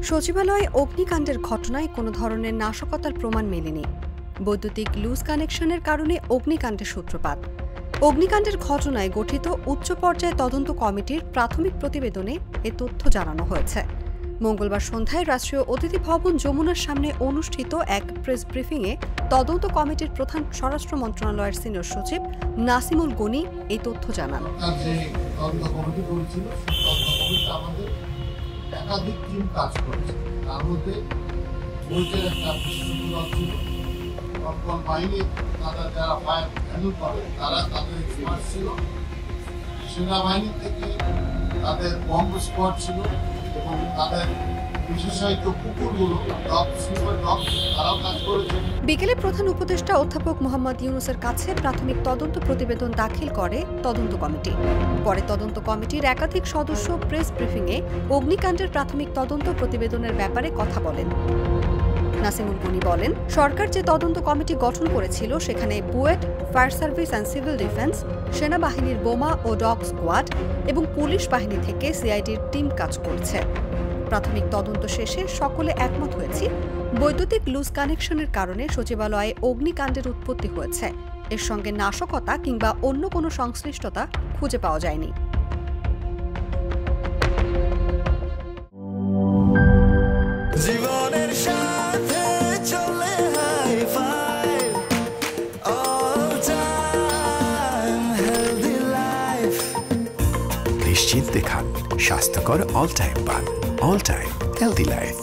সচিবালয়ে অগ্নিকাণ্ডের ঘটনায় কোনো ধরনের নাশকতার প্রমাণ মেলেনি। বৈদ্যুতিক লুজ কানেকশনের কারণে অগ্নিকাণ্ডের সূত্রপাত। অগ্নিকাণ্ডের ঘটনায় গঠিত উচ্চ পর্যায়ে তদন্ত কমিটির প্রাথমিক প্রতিবেদনে এ তথ্য জানানো হয়েছে। মঙ্গলবার সন্ধ্যায় রাষ্ট্রীয় অতিথি ভবন যমুনার সামনে অনুষ্ঠিত এক প্রেস ব্রিফিংয়ে তদন্ত কমিটির প্রধান স্বরাষ্ট্র মন্ত্রণালয়ের সিনিয়র সচিব নাসিমুল গনি এই তথ্য জানান। একাধিক টিম কাজ করেছে, তার মধ্যে পুলিশের একটা বিশেষজ্ঞ দল ছিল, দমকল বাহিনী তারা যারা ফায়ার হ্যান্ডেল করে তারা তাদের এক্সপার্ট ছিল, সেনাবাহিনী থেকে তাদের বম্ব স্কোয়াড ছিল এবং তাদের বিশেষায়িত কুকুরগুলো তারাও কাজ করেছে। বিকেলে প্রধান উপদেষ্টা অধ্যাপক মোহাম্মদ ইউনুসের কাছে প্রাথমিক তদন্ত প্রতিবেদন দাখিল করে তদন্ত কমিটি। পরে তদন্ত কমিটির একাধিক সদস্য প্রেস ব্রিফিংয়ে অগ্নিকাণ্ডের প্রাথমিক তদন্ত প্রতিবেদনের ব্যাপারে কথা বলেন। নাসিমুল গনি বলেন, সরকার যে তদন্ত কমিটি গঠন করেছিল সেখানে BUET, fire service and civil defence, সেনাবাহিনীর বোমা ও ডগ স্কোয়াড এবং পুলিশ বাহিনী থেকে সিআইডির টিম কাজ করছে। প্রাথমিক তদন্ত শেষে সকলে একমত হয়েছি বৈদ্যুতিক লুজ কানেকশনের কারণে সচিবালয়ে অগ্নিকাণ্ডের উৎপত্তি হয়েছে। এর সঙ্গে নাশকতা কিংবা অন্য কোনো সংশ্লিষ্টতা খুঁজে পাওয়া যায়নি। জীবনের সাথে চলে hi-fi, all time healthy life। নিশ্চিন্তে খান স্বাস্থ্যকর অল টাইম পান, অল টাইম হেলদি লাইফ।